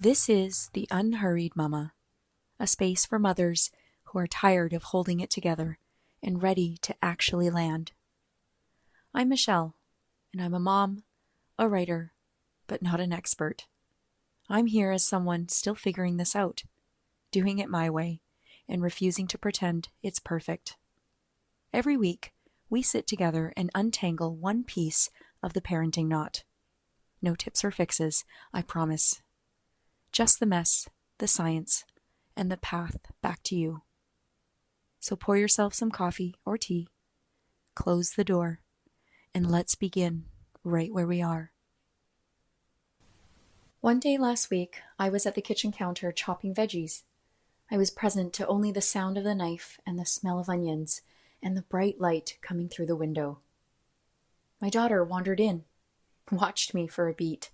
This is The Unhurried Mama, a space for mothers who are tired of holding it together and ready to actually land. I'm Michelle, and I'm a mom, a writer, but not an expert. I'm here as someone still figuring this out, doing it my way, and refusing to pretend it's perfect. Every week, we sit together and untangle one piece of the parenting knot. No tips or fixes, I promise. Just the mess, the science, and the path back to you. So pour yourself some coffee or tea, close the door, and let's begin right where we are. One day last week, I was at the kitchen counter chopping veggies. I was present to only the sound of the knife and the smell of onions and the bright light coming through the window. My daughter wandered in, watched me for a beat,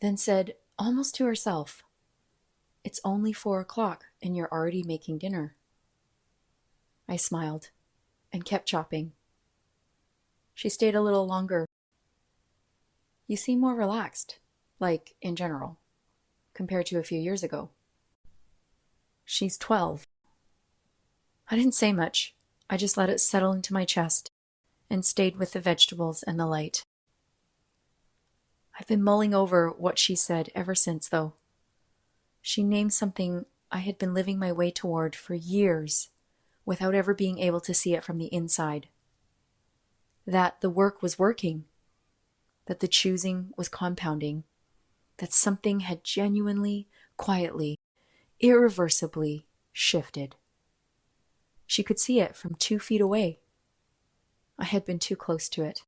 then said, almost to herself, "It's only 4 o'clock and you're already making dinner." I smiled and kept chopping. She stayed a little longer. "You seem more relaxed, like in general, compared to a few years ago." She's 12. I didn't say much. I just let it settle into my chest and stayed with the vegetables and the light. I've been mulling over what she said ever since, though. She named something I had been living my way toward for years without ever being able to see it from the inside. That the work was working, that the choosing was compounding, that something had genuinely, quietly, irreversibly shifted. She could see it from 2 feet away. I had been too close to it.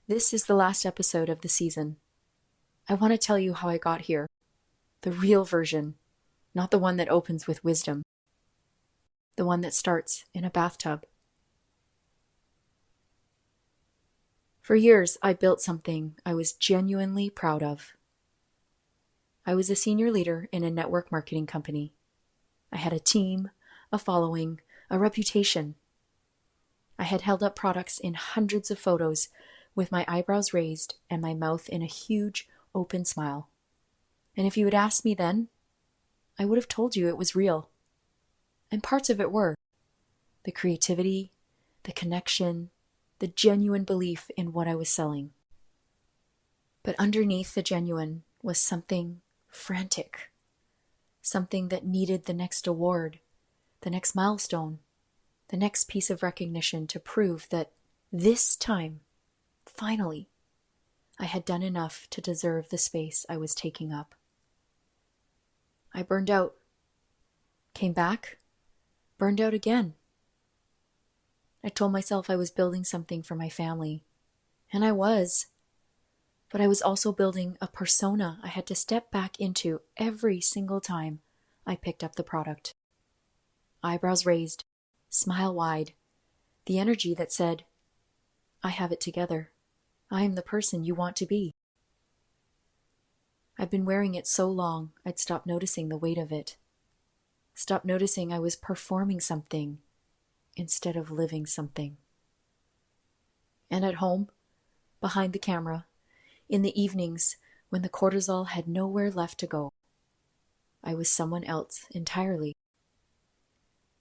This is the last episode of the season. I want to tell you how I got here. The real version, not the one that opens with wisdom. The one that starts in a bathtub. For years, I built something I was genuinely proud of. I was a senior leader in a network marketing company. I had a team, a following, a reputation. I had held up products in hundreds of photos with my eyebrows raised and my mouth in a huge, open smile. And if you had asked me then, I would have told you it was real. And parts of it were. The creativity, the connection, the genuine belief in what I was selling. But underneath the genuine was something frantic. Something that needed the next award, the next milestone, the next piece of recognition to prove that this time, finally, I had done enough to deserve the space I was taking up. I burned out, came back, burned out again. I told myself I was building something for my family, and I was. But I was also building a persona I had to step back into every single time I picked up the product. Eyebrows raised, smile wide, the energy that said, "I have it together. I am the person you want to be." I've been wearing it so long, I'd stopped noticing the weight of it. Stopped noticing I was performing something instead of living something. And at home, behind the camera, in the evenings when the cortisol had nowhere left to go, I was someone else entirely.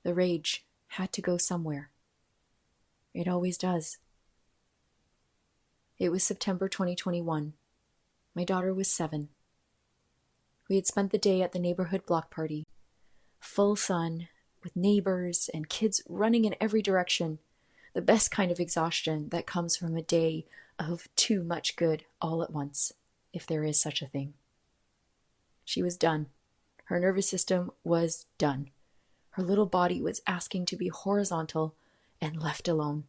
The rage had to go somewhere. It always does. It was September 2021. My daughter was 7. We had spent the day at the neighborhood block party. Full sun, with neighbors and kids running in every direction. The best kind of exhaustion that comes from a day of too much good all at once, if there is such a thing. She was done. Her nervous system was done. Her little body was asking to be horizontal and left alone.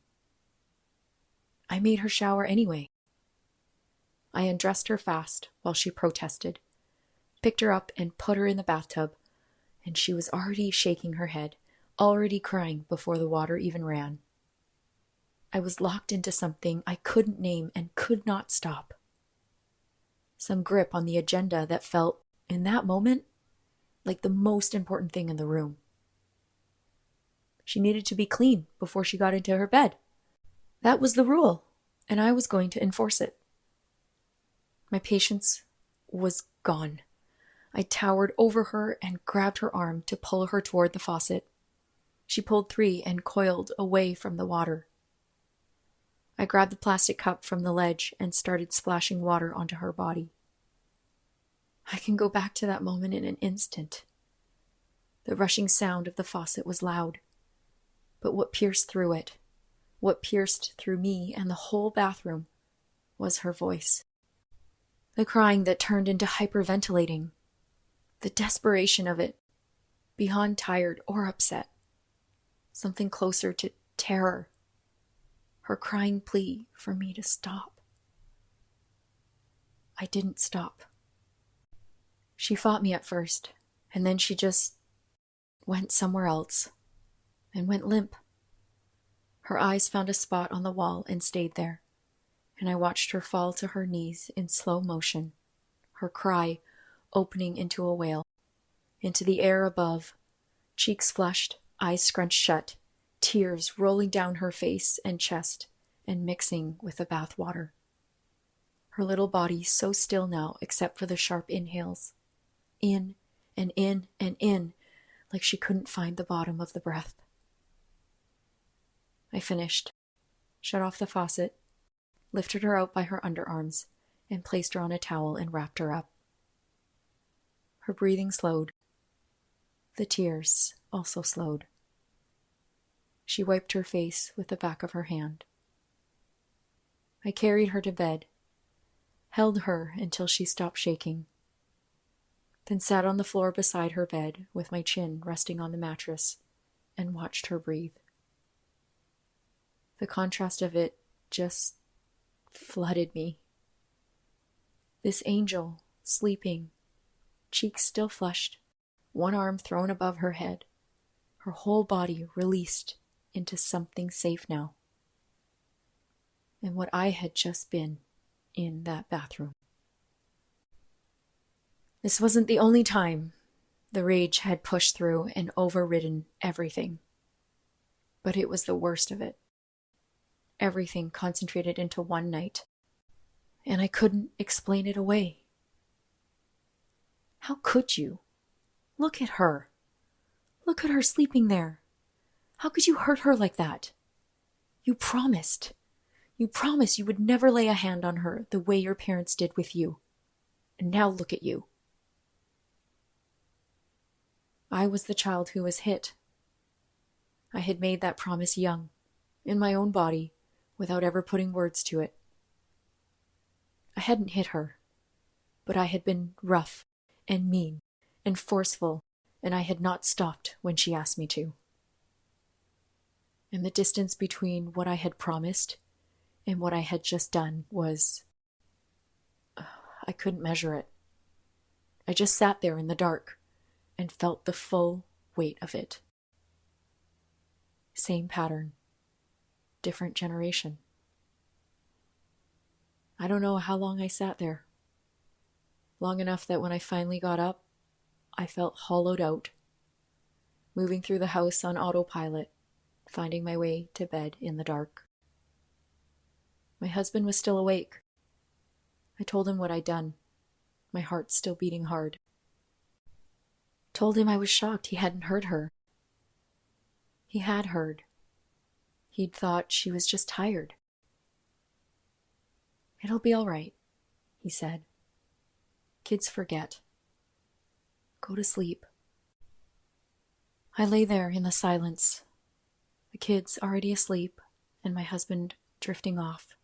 I made her shower anyway. I undressed her fast while she protested, picked her up and put her in the bathtub, and she was already shaking her head, already crying before the water even ran. I was locked into something I couldn't name and could not stop. Some grip on the agenda that felt, in that moment, like the most important thing in the room. She needed to be clean before she got into her bed. That was the rule, and I was going to enforce it. My patience was gone. I towered over her and grabbed her arm to pull her toward the faucet. She pulled 3 and coiled away from the water. I grabbed the plastic cup from the ledge and started splashing water onto her body. I can go back to that moment in an instant. The rushing sound of the faucet was loud, but what pierced through it, what pierced through me and the whole bathroom, was her voice. The crying that turned into hyperventilating, the desperation of it, beyond tired or upset, something closer to terror, her crying plea for me to stop. I didn't stop. She fought me at first, and then she just went somewhere else and went limp. Her eyes found a spot on the wall and stayed there, and I watched her fall to her knees in slow motion, her cry opening into a wail, into the air above, cheeks flushed, eyes scrunched shut, tears rolling down her face and chest and mixing with the bath water. Her little body so still now except for the sharp inhales. In and in and in, like she couldn't find the bottom of the breath. I finished, shut off the faucet, lifted her out by her underarms, and placed her on a towel and wrapped her up. Her breathing slowed. The tears also slowed. She wiped her face with the back of her hand. I carried her to bed, held her until she stopped shaking, then sat on the floor beside her bed with my chin resting on the mattress and watched her breathe. The contrast of it just flooded me. This angel, sleeping, cheeks still flushed, one arm thrown above her head, her whole body released into something safe now. And what I had just been in that bathroom. This wasn't the only time the rage had pushed through and overridden everything. But it was the worst of it. Everything concentrated into one night, and I couldn't explain it away. How could you? Look at her. Look at her sleeping there. How could you hurt her like that? You promised. You promised you would never lay a hand on her the way your parents did with you. And now look at you. I was the child who was hit. I had made that promise young, in my own body, without ever putting words to it. I hadn't hit her, but I had been rough and mean and forceful, and I had not stopped when she asked me to. And the distance between what I had promised and what I had just done was... I couldn't measure it. I just sat there in the dark and felt the full weight of it. Same pattern, different generation. I don't know how long I sat there. Long enough that when I finally got up, I felt hollowed out, moving through the house on autopilot, finding my way to bed in the dark. My husband was still awake. I told him what I'd done, my heart still beating hard. Told him I was shocked he hadn't heard her. He had heard. He'd thought she was just tired. "It'll be all right," he said. "Kids forget. Go to sleep." I lay there in the silence, the kids already asleep and my husband drifting off.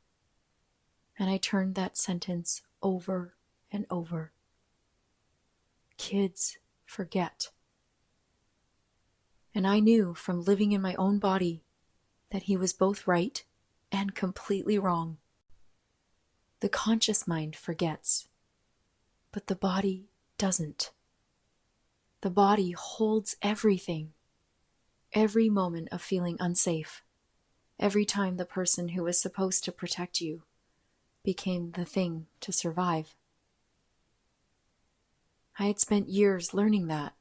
And I turned that sentence over and over. Kids forget. And I knew from living in my own body that he was both right and completely wrong. The conscious mind forgets, but the body doesn't. The body holds everything, every moment of feeling unsafe, every time the person who was supposed to protect you became the thing to survive. I had spent years learning that,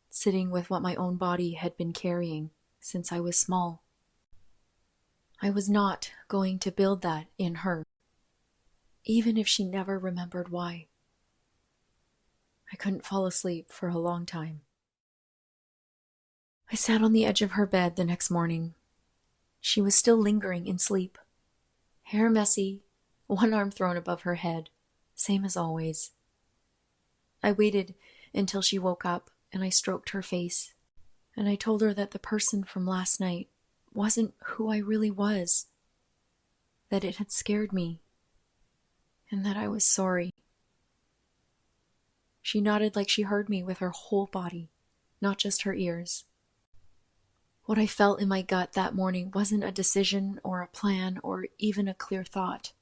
sitting with what my own body had been carrying since I was small. I was not going to build that in her, even if she never remembered why. I couldn't fall asleep for a long time. I sat on the edge of her bed the next morning. She was still lingering in sleep. Hair messy, one arm thrown above her head, same as always. I waited until she woke up and I stroked her face, and I told her that the person from last night wasn't who I really was, that it had scared me, and that I was sorry. She nodded like she heard me with her whole body, not just her ears. What I felt in my gut that morning wasn't a decision or a plan or even a clear thought.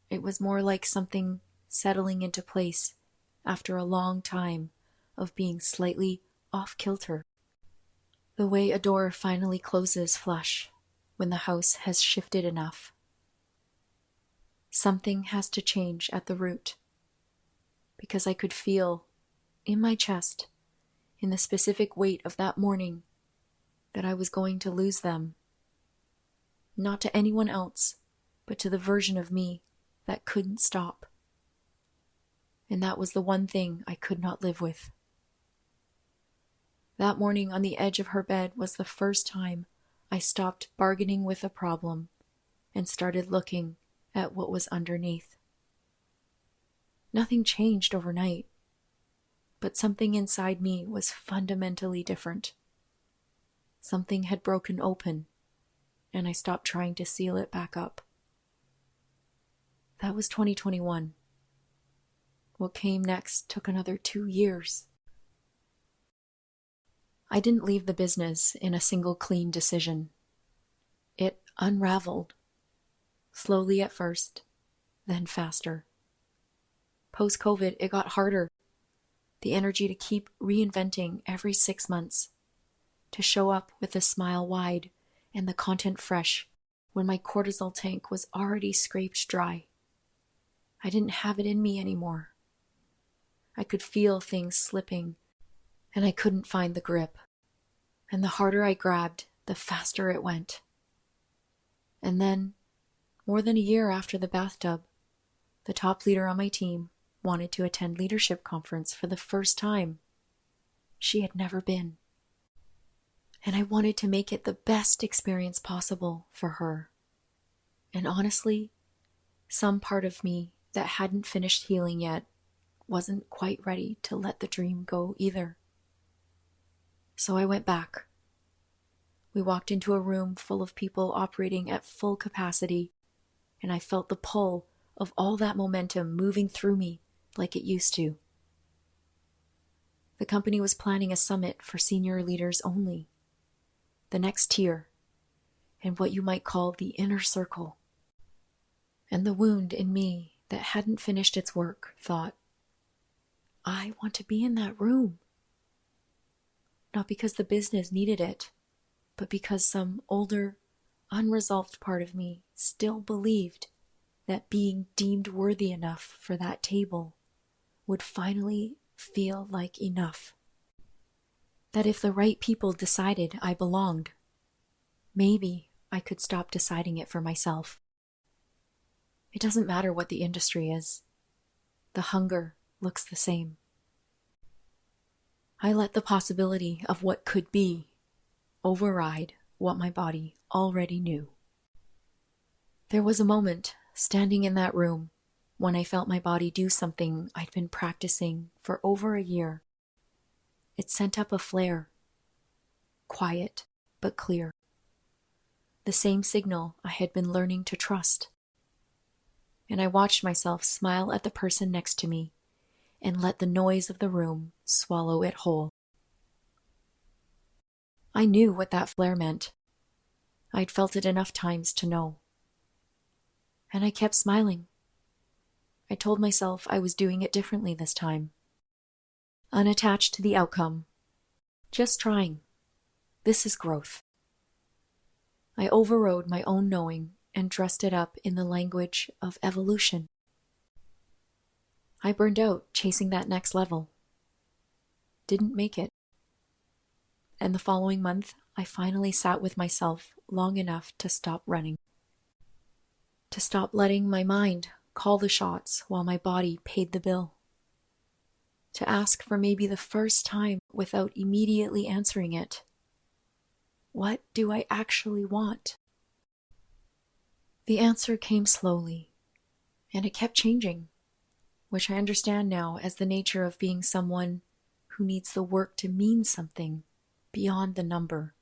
It was more like something settling into place after a long time of being slightly off-kilter. The way a door finally closes flush when the house has shifted enough. Something has to change at the root, because I could feel in my chest, in the specific weight of that morning, that I was going to lose them. Not to anyone else, but to the version of me that couldn't stop. And that was the one thing I could not live with. That morning on the edge of her bed was the first time I stopped bargaining with a problem and started looking at what was underneath. Nothing changed overnight, but something inside me was fundamentally different. Something had broken open, and I stopped trying to seal it back up. That was 2021. What came next took another 2 years. I didn't leave the business in a single clean decision. It unraveled, slowly at first, then faster. Post-COVID, it got harder. The energy to keep reinventing every 6 months, to show up with a smile wide and the content fresh when my cortisol tank was already scraped dry. I didn't have it in me anymore. I could feel things slipping, and I couldn't find the grip. And the harder I grabbed, the faster it went. And then, more than a year after the bathtub, the top leader on my team wanted to attend leadership conference for the first time. She had never been. And I wanted to make it the best experience possible for her. And honestly, some part of me that hadn't finished healing yet wasn't quite ready to let the dream go either. So I went back. We walked into a room full of people operating at full capacity, and I felt the pull of all that momentum moving through me like it used to. The company was planning a summit for senior leaders only, the next tier, and what you might call the inner circle. And the wound in me that hadn't finished its work thought, I want to be in that room. Not because the business needed it, but because some older, unresolved part of me still believed that being deemed worthy enough for that table would finally feel like enough. That if the right people decided I belonged, maybe I could stop deciding it for myself. It doesn't matter what the industry is. The hunger looks the same. I let the possibility of what could be override what my body already knew. There was a moment, standing in that room, when I felt my body do something I'd been practicing for over a year. It sent up a flare, quiet but clear. The same signal I had been learning to trust. And I watched myself smile at the person next to me and let the noise of the room swallow it whole. I knew what that flare meant. I'd felt it enough times to know. And I kept smiling. I told myself I was doing it differently this time. Unattached to the outcome. Just trying. This is growth. I overrode my own knowing and dressed it up in the language of evolution. I burned out chasing that next level. Didn't make it. And the following month, I finally sat with myself long enough to stop running. To stop letting my mind call the shots while my body paid the bill. to ask for maybe the first time without immediately answering it. What do I actually want? The answer came slowly, and it kept changing, which I understand now as the nature of being someone who needs the work to mean something beyond the number.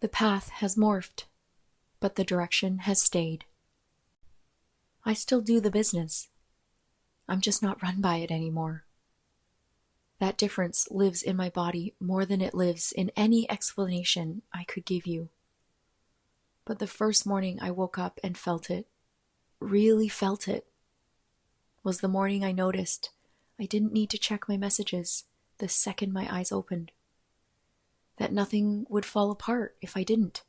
The path has morphed, but the direction has stayed. I still do the business. I'm just not run by it anymore. That difference lives in my body more than it lives in any explanation I could give you. But the first morning I woke up and felt it, really felt it, was the morning I noticed I didn't need to check my messages the second my eyes opened. That nothing would fall apart if I didn't.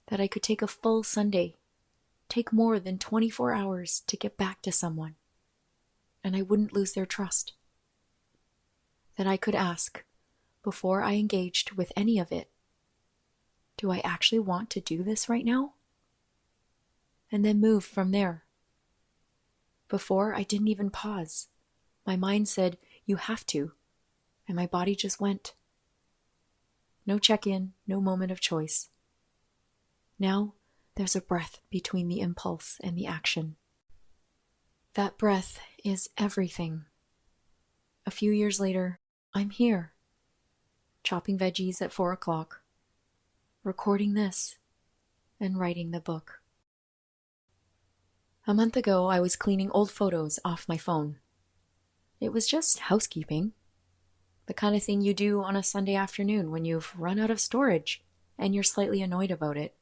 That I could take a full Sunday, take more than 24 hours to get back to someone, and I wouldn't lose their trust. That I could ask, before I engaged with any of it, do I actually want to do this right now? And then move from there. Before, I didn't even pause. My mind said, you have to, and my body just went. No check-in, no moment of choice. Now, there's a breath between the impulse and the action. That breath is everything. A few years later, I'm here, chopping veggies at 4 o'clock, recording this, and writing the book. A month ago, I was cleaning old photos off my phone. It was just housekeeping, the kind of thing you do on a Sunday afternoon when you've run out of storage and you're slightly annoyed about it.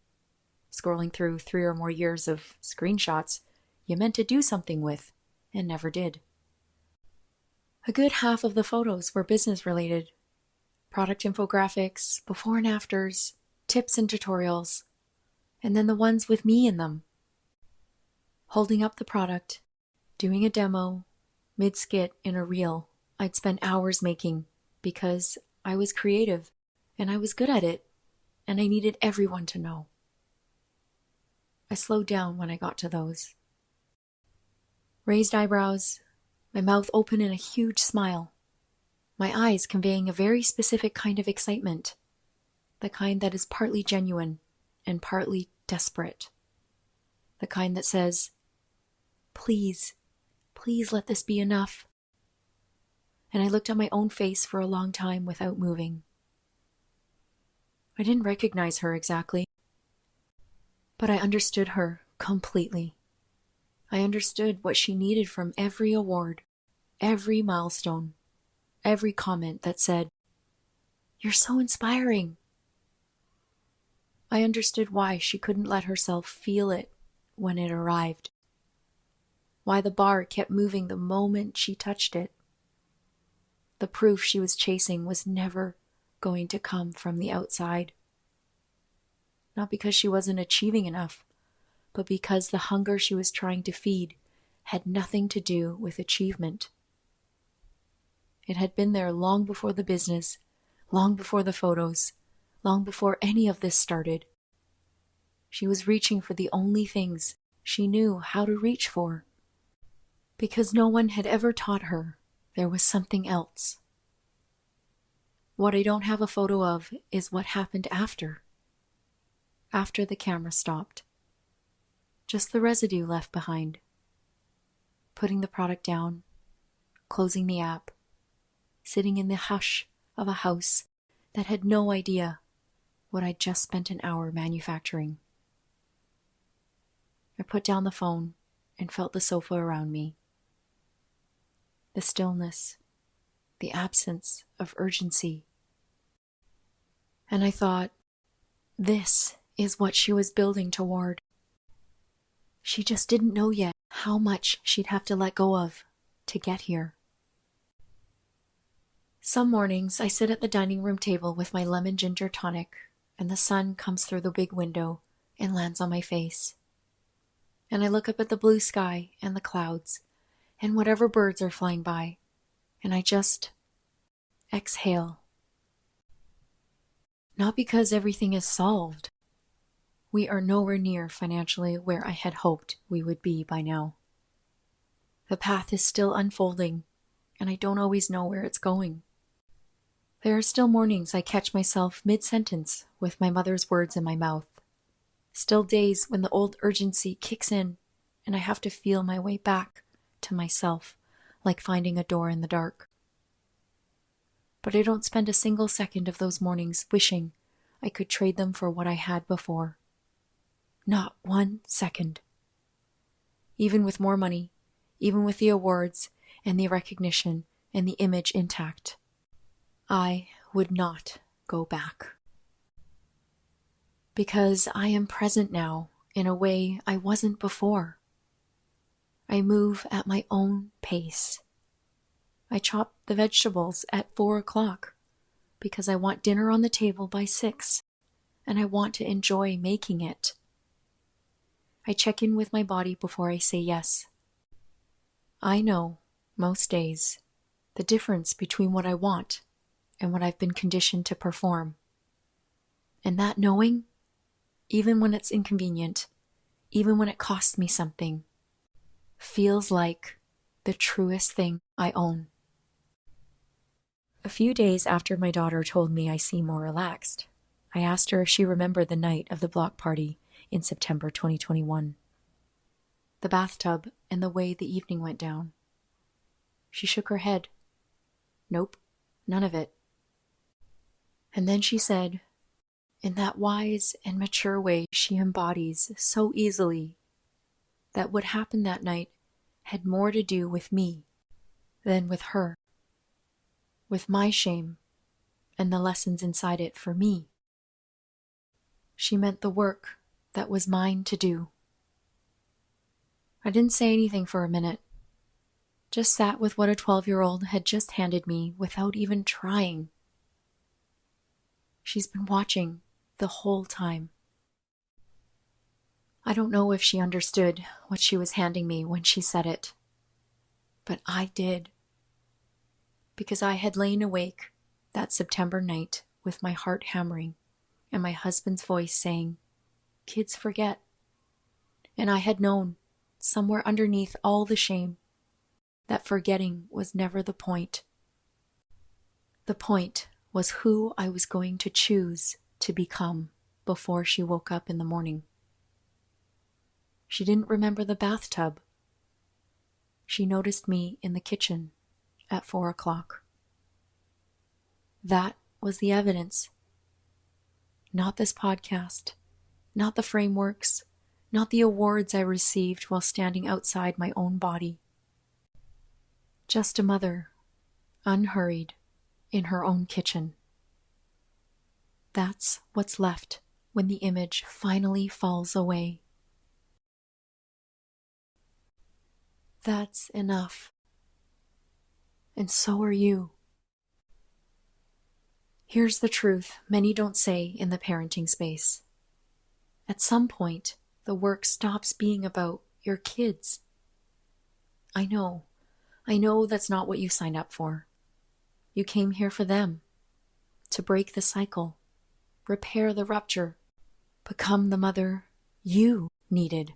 Scrolling through 3 or more years of screenshots you meant to do something with and never did. A good half of the photos were business related. Product infographics, before and afters, tips and tutorials, and then the ones with me in them. Holding up the product, doing a demo, mid-skit in a reel I'd spent hours making because I was creative and I was good at it and I needed everyone to know. I slowed down when I got to those. Raised eyebrows, my mouth open in a huge smile, my eyes conveying a very specific kind of excitement, the kind that is partly genuine and partly desperate, the kind that says, please, please let this be enough. And I looked at my own face for a long time without moving. I didn't recognize her exactly, but I understood her completely. I understood what she needed from every award, every milestone, every comment that said, "You're so inspiring." I understood why she couldn't let herself feel it when it arrived. Why the bar kept moving the moment she touched it. The proof she was chasing was never going to come from the outside. Not because she wasn't achieving enough, but because the hunger she was trying to feed had nothing to do with achievement. It had been there long before the business, long before the photos, long before any of this started. She was reaching for the only things she knew how to reach for, because no one had ever taught her there was something else. What I don't have a photo of is what happened after the camera stopped. Just the residue left behind. Putting the product down, closing the app, sitting in the hush of a house that had no idea what I'd just spent an hour manufacturing. I put down the phone and felt the sofa around me. The stillness, the absence of urgency. And I thought, this is what she was building toward. She just didn't know yet how much she'd have to let go of to get here. Some mornings I sit at the dining room table with my lemon ginger tonic, and the sun comes through the big window and lands on my face. And I look up at the blue sky and the clouds and whatever birds are flying by, and I just exhale. Not because everything is solved. We are nowhere near financially where I had hoped we would be by now. The path is still unfolding, and I don't always know where it's going. There are still mornings I catch myself mid-sentence with my mother's words in my mouth. Still days when the old urgency kicks in and I have to feel my way back to myself, like finding a door in the dark. But I don't spend a single second of those mornings wishing I could trade them for what I had before. Not 1 second. Even with more money, even with the awards and the recognition and the image intact, I would not go back. Because I am present now in a way I wasn't before. I move at my own pace. I chop the vegetables at 4 o'clock because I want dinner on the table by 6 and I want to enjoy making it. I check in with my body before I say yes. I know, most days, the difference between what I want and what I've been conditioned to perform. And that knowing, even when it's inconvenient, even when it costs me something, feels like the truest thing I own. A few days after my daughter told me I seem more relaxed, I asked her if she remembered the night of the block party in September 2021. The bathtub and the way the evening went down. She shook her head. Nope, none of it. And then she said, in that wise and mature way she embodies so easily, that what happened that night had more to do with me than with her, with my shame and the lessons inside it for me. She meant the work that was mine to do. I didn't say anything for a minute, just sat with what a 12-year-old had just handed me without even trying. She's been watching the whole time. I don't know if she understood what she was handing me when she said it, but I did. Because I had lain awake that September night with my heart hammering and my husband's voice saying, "Kids forget." And I had known, somewhere underneath all the shame, that forgetting was never the point. The point was who I was going to choose to become before she woke up in the morning. She didn't remember the bathtub. She noticed me in the kitchen at 4 o'clock. That was the evidence. Not this podcast, not the frameworks, not the awards I received while standing outside my own body. Just a mother, unhurried, in her own kitchen. That's what's left when the image finally falls away. That's enough. And so are you. Here's the truth many don't say in the parenting space. At some point, the work stops being about your kids. I know that's not what you signed up for. You came here for them, to break the cycle, repair the rupture, become the mother you needed.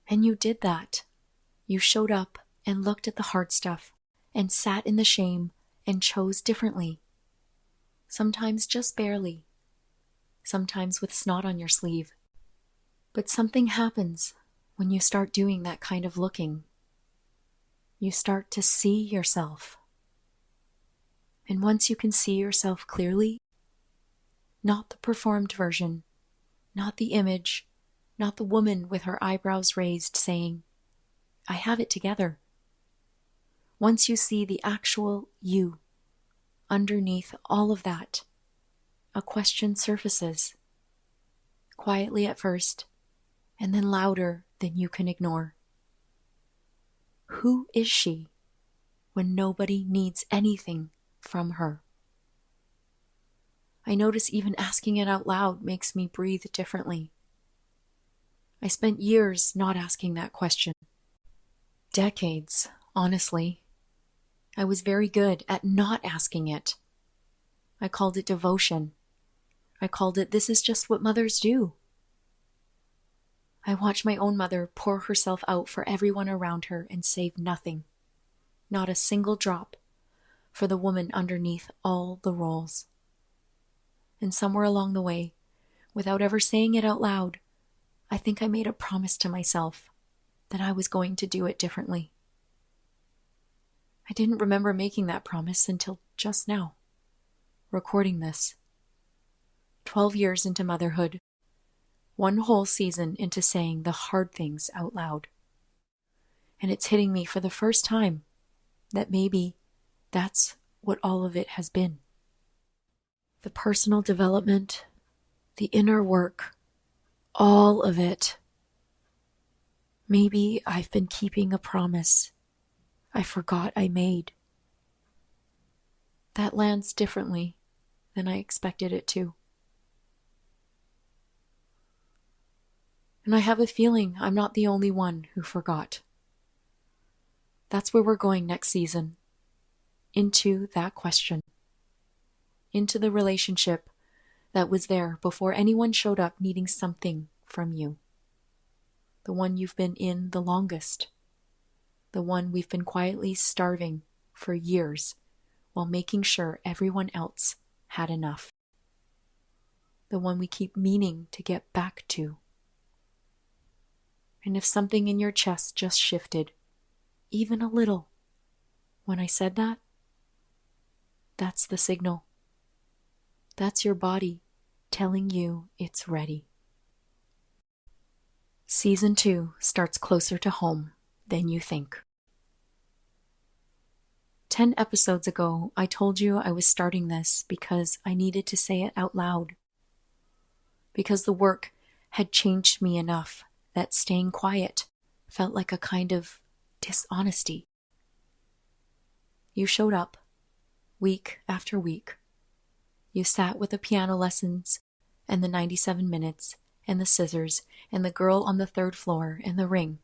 And you did that. You showed up and looked at the hard stuff and sat in the shame and chose differently. Sometimes just barely, sometimes with snot on your sleeve. But something happens when you start doing that kind of looking. You start to see yourself. And once you can see yourself clearly, not the performed version, not the image, not the woman with her eyebrows raised saying, "I have it together." Once you see the actual you, underneath all of that, a question surfaces, quietly at first, and then louder than you can ignore. Who is she when nobody needs anything from her? I notice even asking it out loud makes me breathe differently. I spent years not asking that question. Decades, honestly. I was very good at not asking it. I called it devotion. I called it, this is just what mothers do. I watched my own mother pour herself out for everyone around her and save nothing. not a single drop, for the woman underneath all the roles. And somewhere along the way, without ever saying it out loud, I think I made a promise to myself that I was going to do it differently. I didn't remember making that promise until just now, recording this. 12 years into motherhood, one whole season into saying the hard things out loud. And it's hitting me for the first time that maybe that's what all of it has been. The personal development, the inner work, all of it. Maybe I've been keeping a promise I forgot I made. That lands differently than I expected it to. And I have a feeling I'm not the only one who forgot. That's where we're going next season. Into that question. Into the relationship that was there before anyone showed up needing something from you. The one you've been in the longest. The one we've been quietly starving for years while making sure everyone else had enough. The one we keep meaning to get back to. And if something in your chest just shifted, even a little, when I said that, that's the signal. That's your body telling you it's ready. Season 2 starts closer to home than you think. 10 episodes ago, I told you I was starting this because I needed to say it out loud. Because the work had changed me enough that staying quiet felt like a kind of dishonesty. You showed up, week after week. You sat with the piano lessons, and the 97 minutes, and the scissors, and the girl on the 3rd floor, and the ring.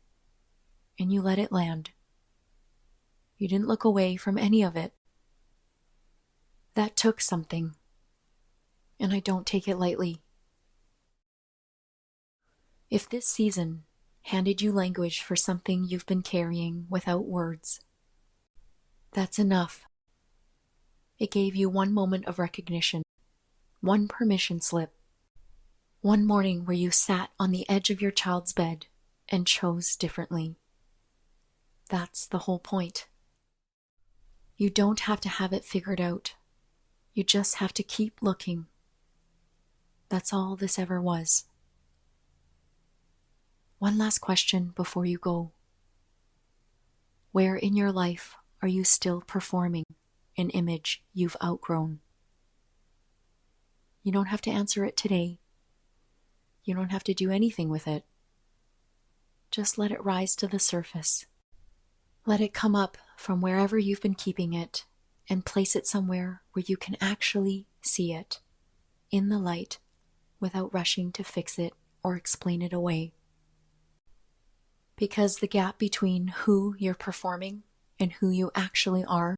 And you let it land. You didn't look away from any of it. That took something, and I don't take it lightly. If this season handed you language for something you've been carrying without words, that's enough. It gave you one moment of recognition, one permission slip, one morning where you sat on the edge of your child's bed and chose differently. That's the whole point. You don't have to have it figured out. You just have to keep looking. That's all this ever was. One last question before you go. Where in your life are you still performing an image you've outgrown? You don't have to answer it today. You don't have to do anything with it. Just let it rise to the surface. Let it come up from wherever you've been keeping it and place it somewhere where you can actually see it, in the light, without rushing to fix it or explain it away. Because the gap between who you're performing and who you actually are,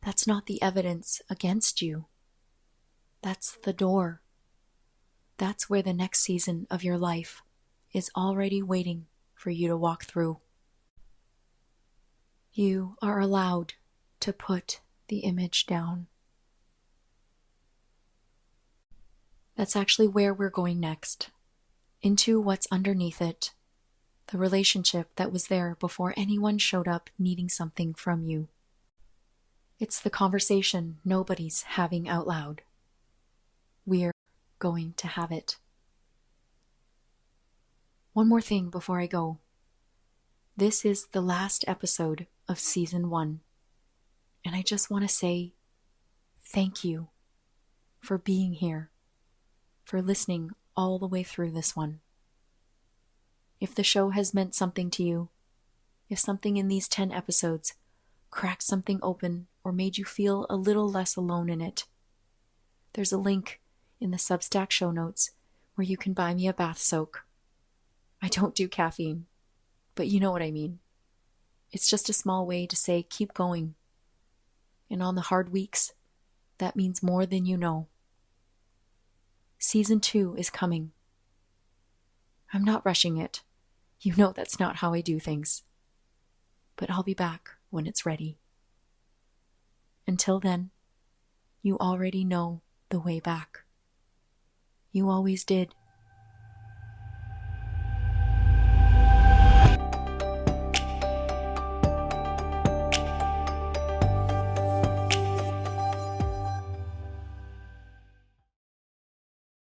that's not the evidence against you. That's the door. That's where the next season of your life is already waiting for you to walk through. You are allowed to put the image down. That's actually where we're going next, into what's underneath it, the relationship that was there before anyone showed up needing something from you. It's the conversation nobody's having out loud. We're going to have it. One more thing before I go. This is the last episode of Season 1, and I just want to say thank you for being here, for listening all the way through this one. If the show has meant something to you, if something in these 10 episodes cracked something open or made you feel a little less alone in it, there's a link in the Substack show notes where you can buy me a bath soak. I don't do caffeine, but you know what I mean. It's just a small way to say keep going. And on the hard weeks, that means more than you know. Season 2 is coming. I'm not rushing it. You know that's not how I do things. But I'll be back when it's ready. Until then, you already know the way back. You always did.